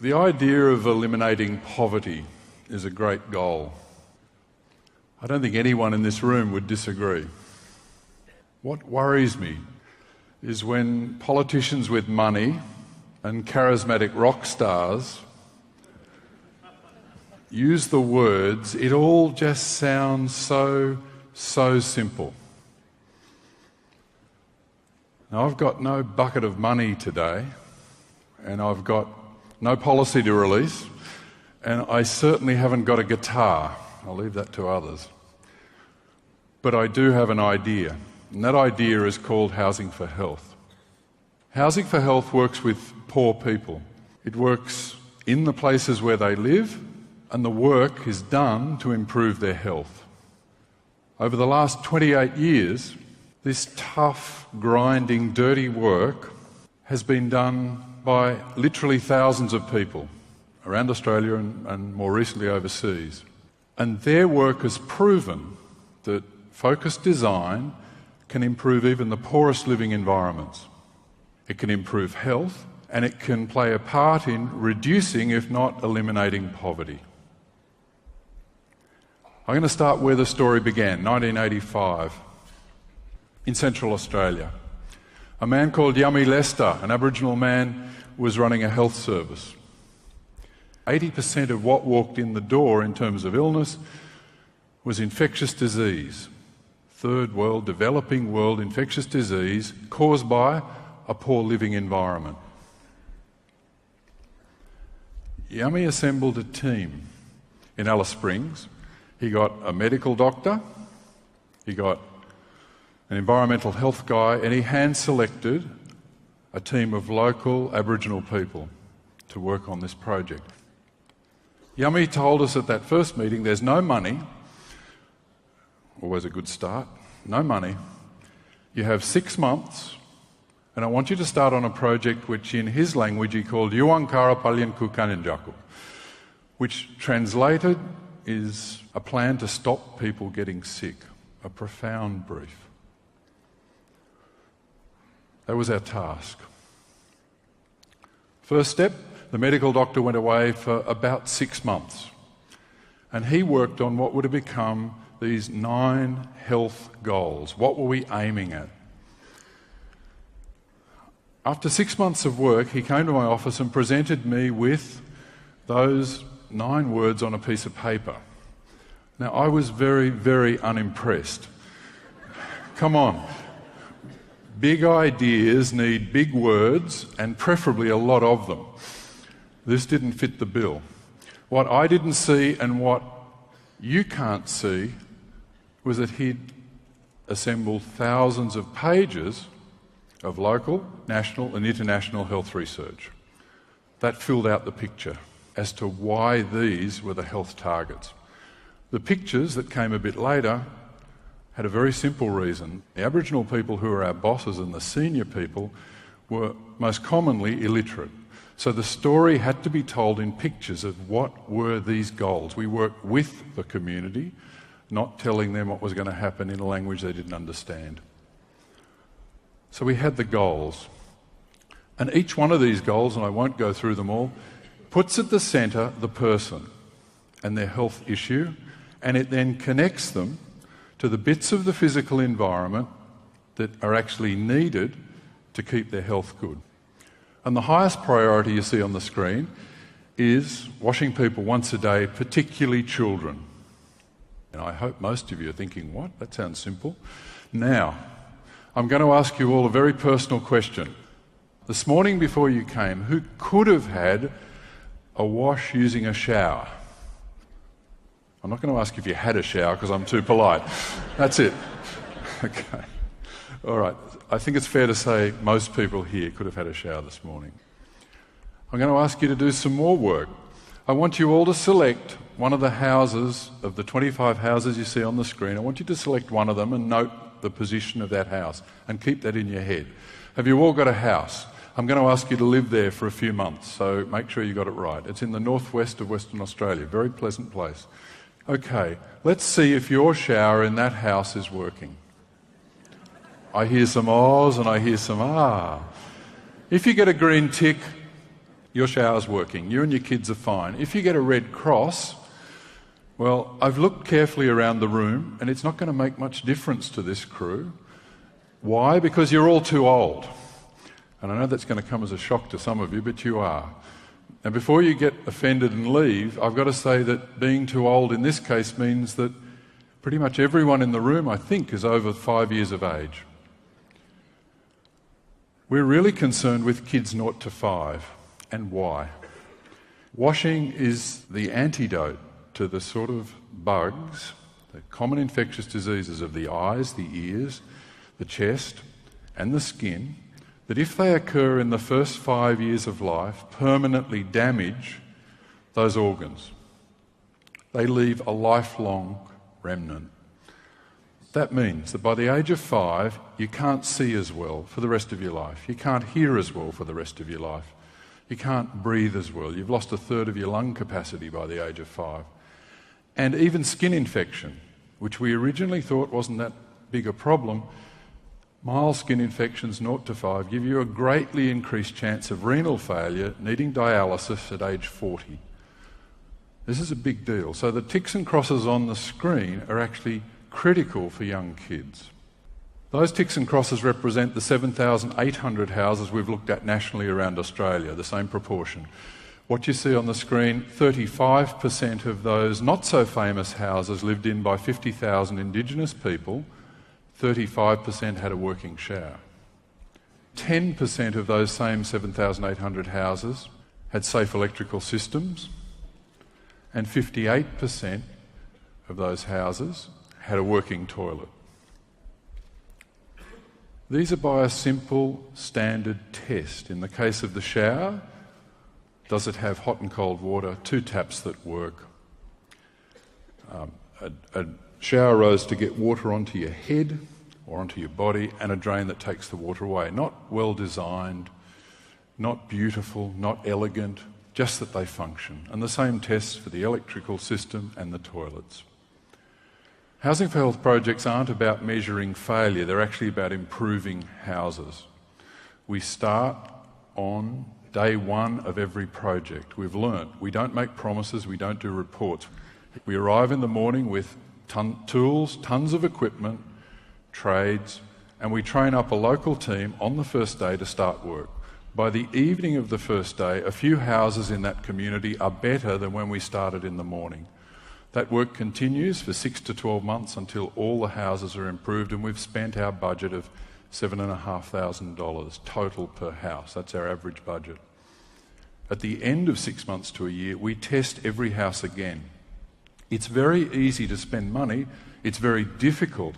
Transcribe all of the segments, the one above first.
The idea of eliminating poverty is a great goal. I don't think anyone in this room would disagree. What worries me is when politicians with money and charismatic rock stars use the words, it all just sounds so simple. Now, I've got no bucket of money today, and I've got no policy to release, and I certainly haven't got a guitar. I'll leave that to others. But I do have an idea, and that idea is called Housing for Health. Housing for Health works with poor people. It works in the places where they live, and the work is done to improve their health. Over the last 28 years, this tough, grinding, dirty work has been done by literally thousands of people around Australia and more recently overseas. And their work has proven that focused design can improve even the poorest living environments. It can improve health, and it can play a part in reducing, if not eliminating, poverty. I'm going to start where the story began, 1985, in Central Australia. A man called Yummy Lester, an Aboriginal man, was running a health service. 80% of what walked in the door in terms of illness was infectious disease. Third world, developing world infectious disease caused by a poor living environment. Yummy assembled a team in Alice Springs. He got a medical doctor, he got an environmental health guy, and he hand-selected a team of local Aboriginal people to work on this project. Yummy told us at that first meeting, there's no money, always a good start, no money. You have 6 months, and I want you to start on a project which in his language he called Yuankara Palyan Kukanenjaku, which translated is a plan to stop people getting sick, a profound brief. That was our task. First step, the medical doctor went away for about 6 months, and he worked on what would have become these 9 health goals. What were we aiming at? After 6 months of work, he came to my office and presented me with those 9 words on a piece of paper. Now, I was very, very unimpressed. Come on. Big ideas need big words, and preferably a lot of them. This didn't fit the bill. What I didn't see and what you can't see was that he'd assembled thousands of pages of local, national and international health research. That filled out the picture as to why these were the health targets. The pictures that came a bit later had a very simple reason. The Aboriginal people who are our bosses and the senior people were most commonly illiterate. So the story had to be told in pictures of what were these goals. We worked with the community, not telling them what was going to happen in a language they didn't understand. So we had the goals. And each one of these goals, and I won't go through them all, puts at the centre the person and their health issue, and it then connects them to the bits of the physical environment that are actually needed to keep their health good. And the highest priority you see on the screen is washing people once a day, particularly children. And I hope most of you are thinking, what? That sounds simple. Now, I'm going to ask you all a very personal question. This morning before you came, who could have had a wash using a shower? I'm not going to ask if you had a shower because I'm too polite. That's it. Okay. All right. I think it's fair to say most people here could have had a shower this morning. I'm going to ask you to do some more work. I want you all to select one of the houses, of the 25 houses you see on the screen. I want you to select one of them and note the position of that house and keep that in your head. Have you all got a house? I'm going to ask you to live there for a few months, so make sure you got it right. It's in the northwest of Western Australia, very pleasant place. Okay, let's see if your shower in that house is working. I hear some ahs and I hear some ah. If you get a green tick, your shower's working, you and your kids are fine. If you get a red cross, well, I've looked carefully around the room and it's not going to make much difference to this crew. Why? Because you're all too old. And I know that's going to come as a shock to some of you, but you are. And before you get offended and leave, I've got to say that being too old in this case means that pretty much everyone in the room, I think, is over 5 years of age. We're really concerned with kids 0 to 5. And why? Washing is the antidote to the sort of bugs, the common infectious diseases of the eyes, the ears, the chest and the skin, that if they occur in the first 5 years of life, permanently damage those organs. They leave a lifelong remnant. That means that by the age of 5, you can't see as well for the rest of your life. You can't hear as well for the rest of your life. You can't breathe as well. You've lost a third of your lung capacity by the age of 5. And even skin infection, which we originally thought wasn't that big a problem, mild skin infections 0 to 5 give you a greatly increased chance of renal failure, needing dialysis at age 40. This is a big deal. So the ticks and crosses on the screen are actually critical for young kids. Those ticks and crosses represent the 7,800 houses we've looked at nationally around Australia, the same proportion. What you see on the screen, 35% of those not so famous houses lived in by 50,000 Indigenous people, 35% had a working shower. 10% of those same 7,800 houses had safe electrical systems, and 58% of those houses had a working toilet. These are by a simple standard test. In the case of the shower, does it have hot and cold water? 2 taps that work. A shower rose to get water onto your head or onto your body, and a drain that takes the water away. Not well designed, not beautiful, not elegant, just that they function. And the same tests for the electrical system and the toilets. Housing for Health projects aren't about measuring failure, they're actually about improving houses. We start on day 1 of every project. We've learnt we don't make promises, we don't do reports. We arrive in the morning with tools, tons of equipment, trades, and we train up a local team on the first day to start work. By the evening of the first day, a few houses in that community are better than when we started in the morning. That work continues for 6 to 12 months until all the houses are improved, and we've spent our budget of $7,500 total per house. That's our average budget. At the end of 6 months to a year, we test every house again. It's very easy to spend money. It's very difficult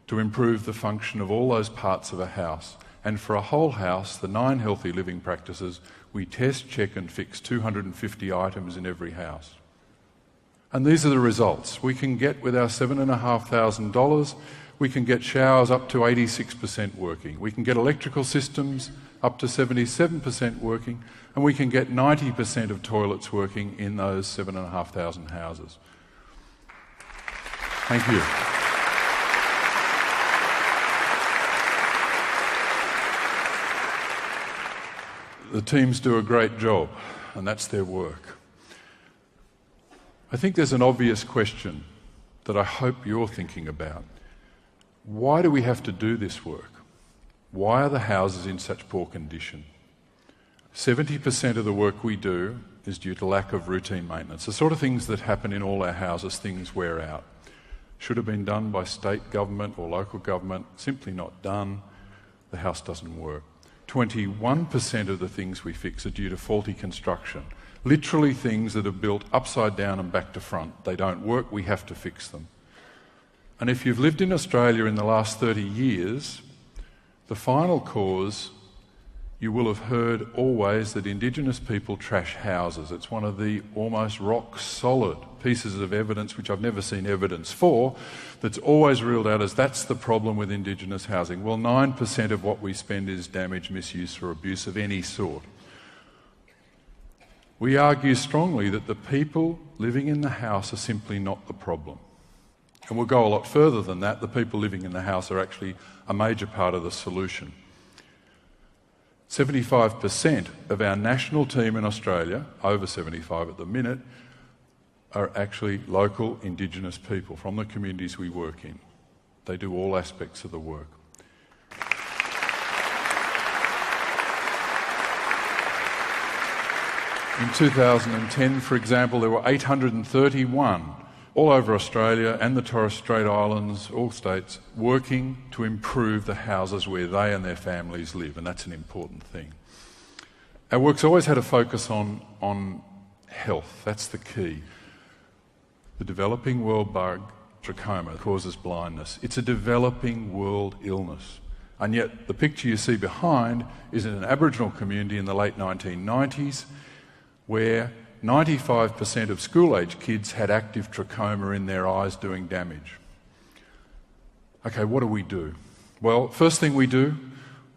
to improve the function of all those parts of a house. And for a whole house, the 9 healthy living practices, we test, check and fix 250 items in every house. And these are the results. We can get, with our $7,500, we can get showers up to 86% working. We can get electrical systems up to 77% working, and we can get 90% of toilets working in those 7,500 houses. Thank you. The teams do a great job, and that's their work. I think there's an obvious question that I hope you're thinking about. Why do we have to do this work? Why are the houses in such poor condition? 70% of the work we do is due to lack of routine maintenance. The sort of things that happen in all our houses, things wear out. Should have been done by state government or local government, simply not done. The house doesn't work. 21% of the things we fix are due to faulty construction. Literally things that are built upside down and back to front. They don't work, we have to fix them. And if you've lived in Australia in the last 30 years, the final cause, you will have heard always that Indigenous people trash houses. It's one of the almost rock-solid pieces of evidence, which I've never seen evidence for, that's always ruled out as that's the problem with Indigenous housing. Well, 9% of what we spend is damage, misuse or abuse of any sort. We argue strongly that the people living in the house are simply not the problem. And we'll go a lot further than that. The people living in the house are actually a major part of the solution. 75% of our national team in Australia, over 75 at the minute, are actually local Indigenous people from the communities we work in. They do all aspects of the work. In 2010, for example, there were 831 all over Australia and the Torres Strait Islands, all states, working to improve the houses where they and their families live, and that's an important thing. Our work's always had a focus on health. That's the key. The developing world bug, trachoma, causes blindness. It's a developing world illness. And yet the picture you see behind is in an Aboriginal community in the late 1990s where 95% of school-age kids had active trachoma in their eyes doing damage. Okay, what do? Well, first thing we do,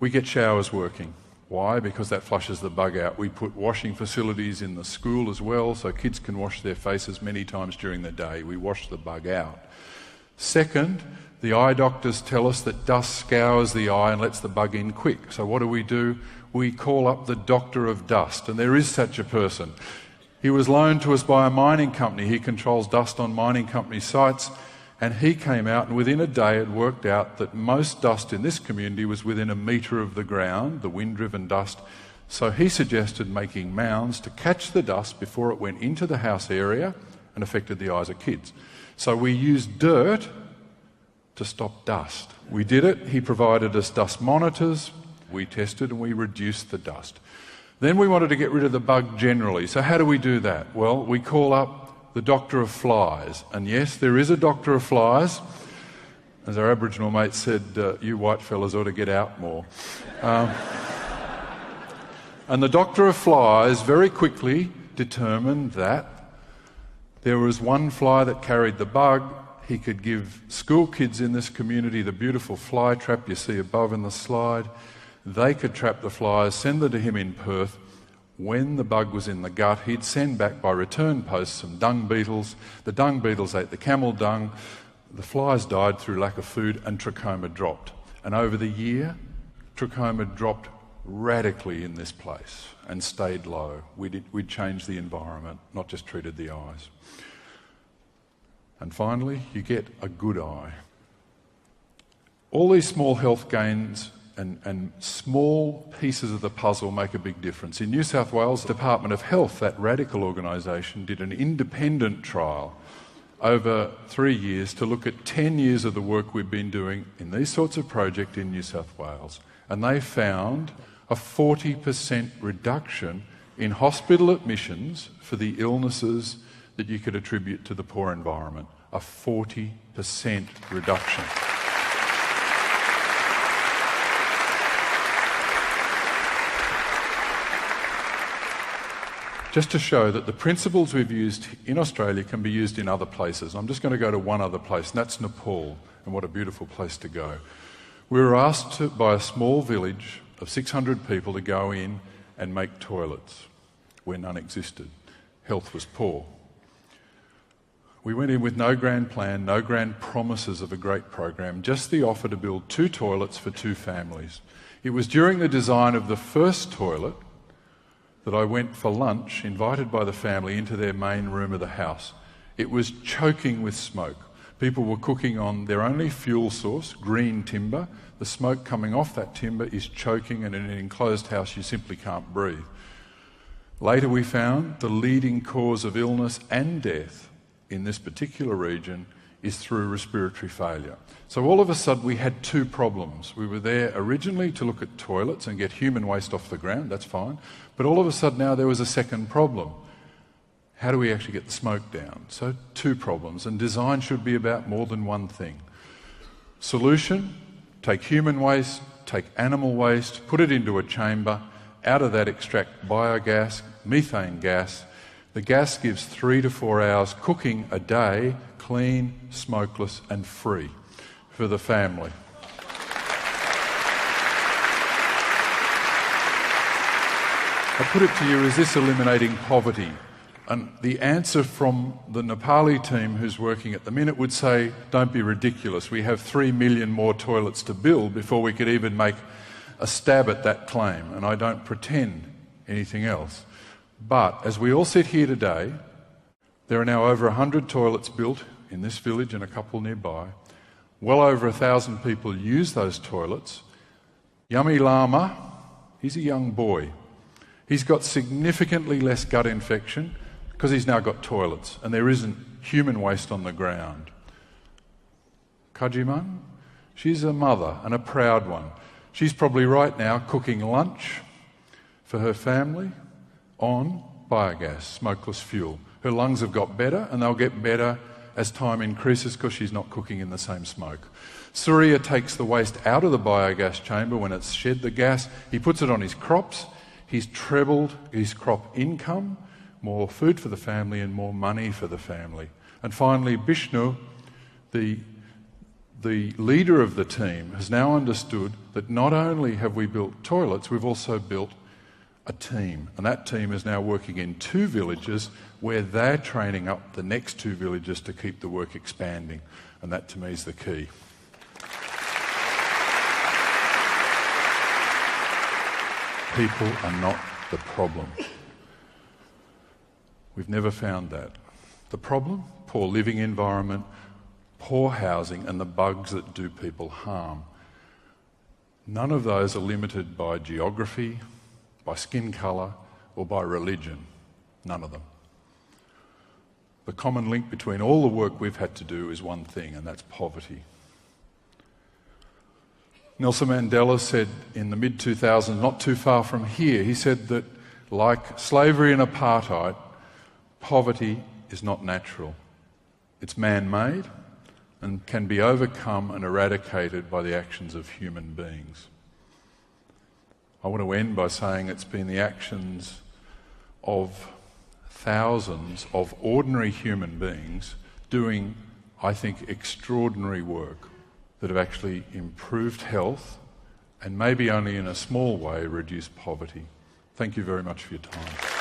we get showers working. Why? Because that flushes the bug out. We put washing facilities in the school as well so kids can wash their faces many times during the day. We wash the bug out. Second, the eye doctors tell us that dust scours the eye and lets the bug in quick. So what do? We call up the doctor of dust, and there is such a person. He was loaned to us by a mining company. He controls dust on mining company sites, and he came out and within a day had worked out that most dust in this community was within a metre of the ground, the wind-driven dust. So he suggested making mounds to catch the dust before it went into the house area and affected the eyes of kids. So we used dirt to stop dust. We did it. He provided us dust monitors. We tested and we reduced the dust. Then we wanted to get rid of the bug generally. So how do we do that? Well, we call up the doctor of flies. And yes, there is a doctor of flies. As our Aboriginal mate said, you white fellas ought to get out more. And the doctor of flies very quickly determined that there was one fly that carried the bug. He could give school kids in this community the beautiful fly trap you see above in the slide. They could trap the flies, send them to him in Perth. When the bug was in the gut, he'd send back by return post some dung beetles. The dung beetles ate the camel dung. The flies died through lack of food and trachoma dropped. And over the year, trachoma dropped radically in this place and stayed low. We'd changed the environment, not just treated the eyes. And finally, you get a good eye. All these small health gains and small pieces of the puzzle make a big difference. In New South Wales, the Department of Health, that radical organisation, did an independent trial over 3 years to look at 10 years of the work we've been doing in these sorts of projects in New South Wales. And they found a 40% reduction in hospital admissions for the illnesses that you could attribute to the poor environment. A 40% reduction. Just to show that the principles we've used in Australia can be used in other places. I'm just going to go to one other place, and that's Nepal, and what a beautiful place to go. We were asked by a small village of 600 people to go in and make toilets where none existed. Health was poor. We went in with no grand plan, no grand promises of a great program, just the offer to build 2 toilets for 2 families. It was during the design of the first toilet that I went for lunch, invited by the family, into their main room of the house. It was choking with smoke. People were cooking on their only fuel source, green timber. The smoke coming off that timber is choking, and in an enclosed house you simply can't breathe. Later we found the leading cause of illness and death in this particular region is through respiratory failure. So all of a sudden we had 2 problems. We were there originally to look at toilets and get human waste off the ground, that's fine. But all of a sudden now there was a second problem. How do we actually get the smoke down? So 2 problems, and design should be about more than one thing. Solution, take human waste, take animal waste, put it into a chamber, out of that extract biogas, methane gas. The gas gives 3 to 4 hours cooking a day, clean, smokeless and free for the family. I put it to you, is this eliminating poverty? And the answer from the Nepali team who's working at the minute would say, don't be ridiculous. We have 3 million more toilets to build before we could even make a stab at that claim, and I don't pretend anything else. But as we all sit here today, there are now over 100 toilets built in this village and a couple nearby. Well over 1,000 people use those toilets. Yummy Lama, he's a young boy. He's got significantly less gut infection because he's now got toilets and there isn't human waste on the ground. Kajiman, she's a mother and a proud one. She's probably right now cooking lunch for her family on biogas, smokeless fuel. Her lungs have got better and they'll get better as time increases because she's not cooking in the same smoke. Surya takes the waste out of the biogas chamber when it's shed the gas. He puts it on his crops. He's trebled his crop income, more food for the family and more money for the family. And finally, Bishnu, the leader of the team, has now understood that not only have we built toilets, we've also built a team. And that team is now working in 2 villages where they're training up the next 2 villages to keep the work expanding. And that to me is the key. People are not the problem. We've never found that. The problem? Poor living environment, poor housing and the bugs that do people harm. None of those are limited by geography, by skin colour or by religion. None of them. The common link between all the work we've had to do is one thing, and that's poverty. Nelson Mandela said in the mid-2000s, not too far from here, he said that like slavery and apartheid, poverty is not natural. It's man-made and can be overcome and eradicated by the actions of human beings. I want to end by saying it's been the actions of thousands of ordinary human beings doing, I think, extraordinary work that have actually improved health and maybe only in a small way reduced poverty. Thank you very much for your time.